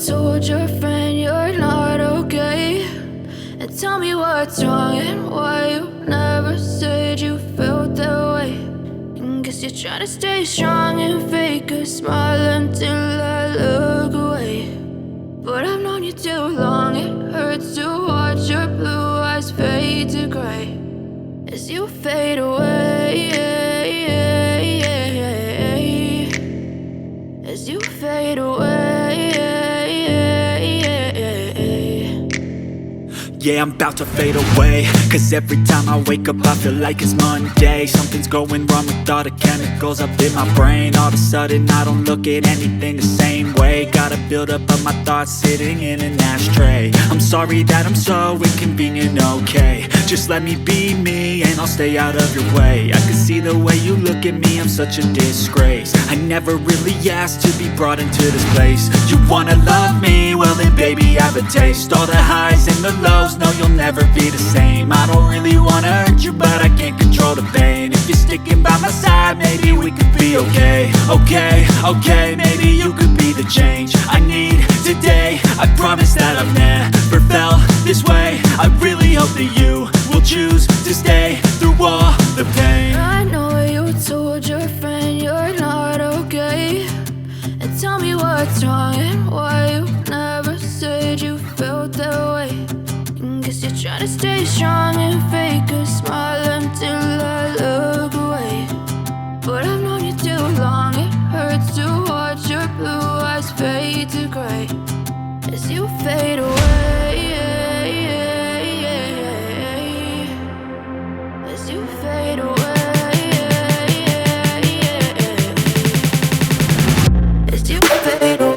told your friend you're not okay, and tell me what's wrong and why you never said you felt that way. And guess you're trying to stay strong and fake a smile until I look away. But I've known you too long, it hurts to watch your blue eyes fade to gray as you fade away, as you fade away. Yeah, I'm about to fade away, cause every time I wake up I feel like it's Monday. Something's going wrong with all the chemicals up in my brain. All of a sudden I don't look at anything the same way. Gotta build up of my thoughts sitting in an ashtray. I'm sorry that I'm so inconvenient, okay. Just let me be me and I'll stay out of your way. I can see the way you look at me, I'm such a disgrace. I never really asked to be brought into this place. You wanna love me? Well then baby I have a taste. All the highs and the lows, no you'll never be the same. I don't really wanna hurt you but I can't control the pain. If you're sticking by my side maybe we could be okay. Okay, maybe you could be the change I need today. I promise that I've never felt this way. I really hope that you will choose to stay through all the pain. I know you told your friend you're not okay, and tell me what's wrong and why you never said you felt that way. And guess you're trying to stay strong and fake a smile until I look away. But I've known you too long, it hurts to watch your blue eyes fade to gray as you fade away, as you fade away, as you fade away.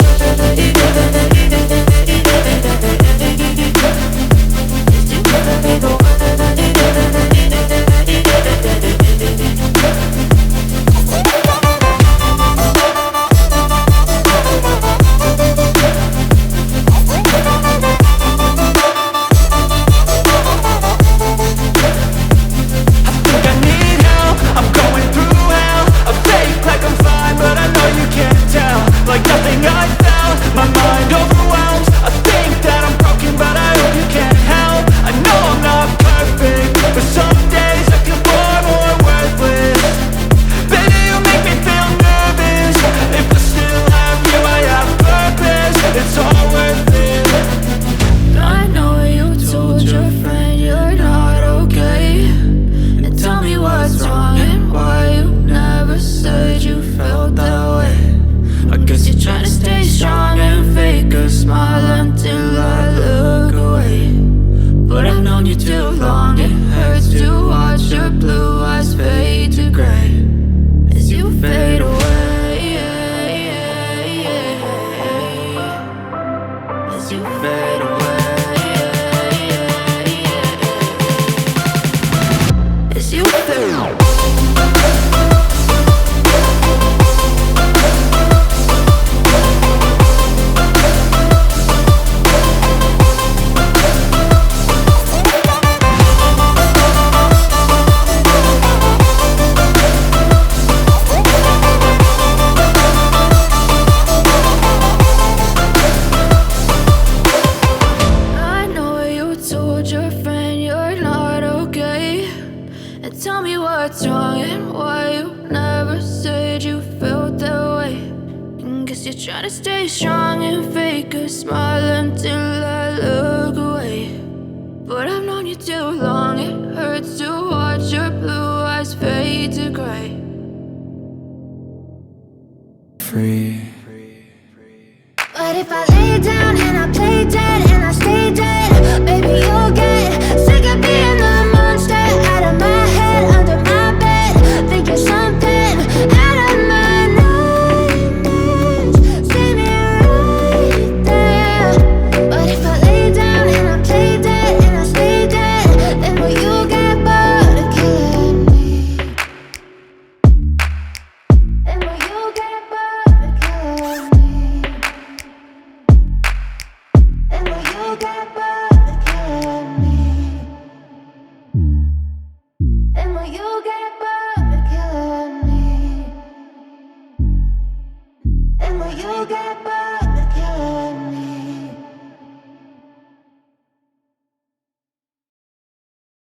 Try to stay strong and fake a smile until I look away. But I've known you too long, it hurts to watch your blue eyes fade to gray. Free. But if I